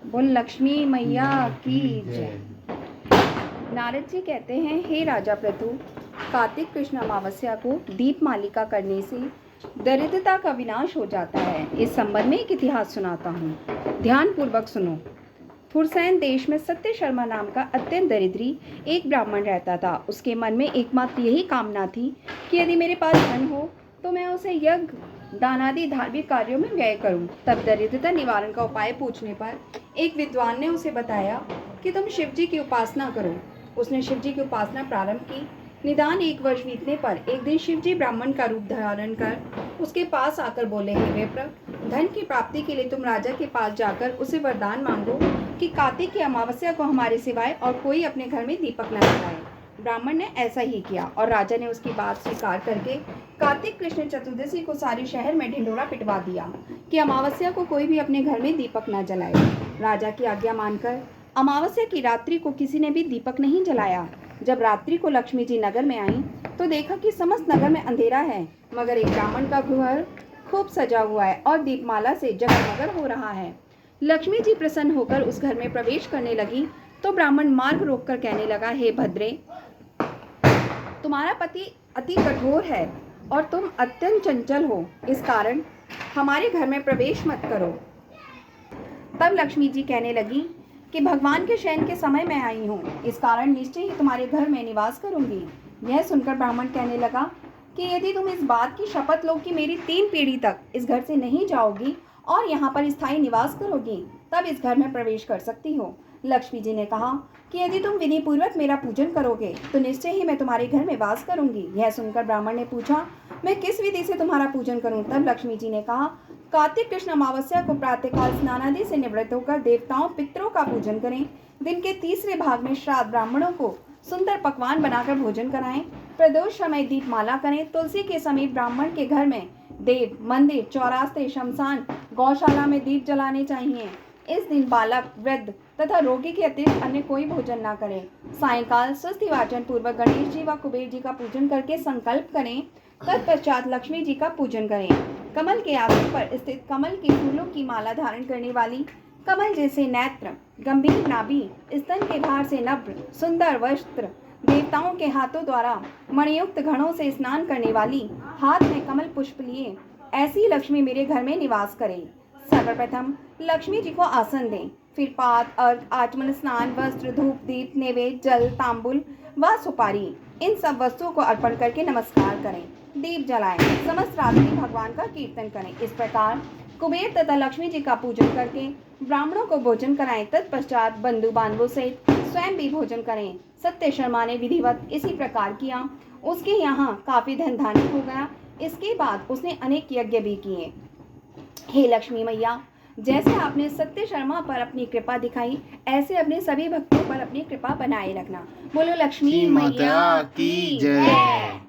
बोल लक्ष्मी मैया की जय। नारद जी कहते हैं, हे राजा पृथु, कार्तिक कृष्ण अमावस्या को दीप मालिका करने से दरिद्रता का विनाश हो जाता है। इस संबंध में एक इतिहास सुनाता हूँ, ध्यान पूर्वक सुनो। फुरसैन देश में सत्य शर्मा नाम का अत्यंत दरिद्री एक ब्राह्मण रहता था। उसके मन में एकमात्र यही कामना थी कि यदि मेरे पास धन हो तो मैं उसे यज्ञ दानादि धार्मिक कार्यों में व्यय करूं। तब दरिद्रता निवारण का उपाय पूछने पर एक विद्वान ने उसे बताया कि तुम शिव जी की उपासना करो। उसने शिव जी की उपासना प्रारंभ की। निदान 1 वर्ष बीतने पर एक दिन शिव जी ब्राह्मण का रूप धारण कर उसके पास आकर बोले, हे विप्र, धन की प्राप्ति के लिए तुम राजा के पास जाकर उसे वरदान मांगो कि कार्तिक की अमावस्या को हमारे सिवाय और कोई अपने घर में दीपक न जलाए। ब्राह्मण ने ऐसा ही किया और राजा ने उसकी बात स्वीकार करके कार्तिक कृष्ण चतुर्दशी को सारे शहर में ढिंढोरा पिटवा दिया कि अमावस्या को कोई भी अपने घर में दीपक न जलाए। राजा की आज्ञा मानकर अमावस्या की रात्रि को किसी ने भी दीपक नहीं जलाया। जब रात्रि को लक्ष्मी जी नगर में आई तो देखा कि समस्त नगर में अंधेरा है, मगर एक ब्राह्मण का घर खूब सजा हुआ है और दीपमाला से जगमगर हो रहा है। लक्ष्मी जी प्रसन्न होकर उस घर में प्रवेश करने लगी तो ब्राह्मण मार्ग रोककर कहने लगा, हे भद्रे, तुम्हारा पति अति कठोर है और तुम अत्यंत चंचल हो, इस कारण हमारे घर में प्रवेश मत करो। तब लक्ष्मी जी कहने लगी कि भगवान के शयन के समय मैं आई हूँ, इस कारण निश्चय ही तुम्हारे घर में निवास करूंगी। यह सुनकर ब्राह्मण कहने लगा कि यदि तुम इस बात की शपथ लो कि मेरी 3 पीढ़ी तक इस घर से नहीं जाओगी और यहाँ पर स्थायी निवास करोगी, तब इस घर में प्रवेश कर सकती हो। लक्ष्मी जी ने कहा कि यदि तुम विधि पूर्वक मेरा पूजन करोगे तो निश्चय ही मैं तुम्हारे घर में वास करूंगी। यह सुनकर ब्राह्मण ने पूछा, मैं किस विधि से तुम्हारा पूजन करूं? तब लक्ष्मी जी ने कहा, कार्तिक कृष्ण अमावस्या को प्रातःकाल स्नानादि से निवृत्त होकर देवताओं पितरों का पूजन करें। दिन के तीसरे भाग में श्राद्ध ब्राह्मणों को सुंदर पकवान बनाकर भोजन कराएं। प्रदोष समय दीप माला करें। तुलसी के समीप ब्राह्मण के घर में देव, मंदिर, चौरास्ते, शमशान, गौशाला में दीप जलाने चाहिए। इस दिन बालक, वृद्ध तथा रोगी के अतिरिक्त अन्य कोई भोजन न करें। सायंकाल स्वस्ति वाचन पूर्वक गणेश जी व कुबेर जी का पूजन करके संकल्प करें। तत्पश्चात लक्ष्मी जी का पूजन करें। कमल के आसन पर स्थित कमल के फूलों की माला धारण करने वाली, कमल जैसे नेत्र, गंभीर नाभि, स्तन के भार से नब्र, सुंदर वस्त्र, देवताओं के हाथों द्वारा मणियुक्त घड़ों से स्नान करने वाली, हाथ में कमल पुष्प लिए ऐसी लक्ष्मी मेरे घर में निवास करे। सर्वप्रथम लक्ष्मी जी को आसन दें, फिर पात, अर्घ, आचमन, स्नान, वस्त्र, धूप, दीप, नैवेद्य, जल, तांबुल व सुपारी, इन सब वस्तुओं को अर्पण करके नमस्कार करें, दीप जलाएं, समस्त रात्रि भगवान का कीर्तन करें। इस प्रकार कुबेर तथा लक्ष्मी जी का पूजन करके ब्राह्मणों को भोजन कराएं। तत्पश्चात बंधु बांधवों सहित स्वयं भी भोजन करें। सत्य शर्मा ने विधिवत इसी प्रकार किया। उसके यहाँ काफी धन धान्य हो गया। इसके बाद उसने अनेक यज्ञ भी किए। हे लक्ष्मी मैया, जैसे आपने सत्य शर्मा पर अपनी कृपा दिखाई, ऐसे अपने सभी भक्तों पर अपनी कृपा बनाए रखना। बोलो लक्ष्मी मैया की जय।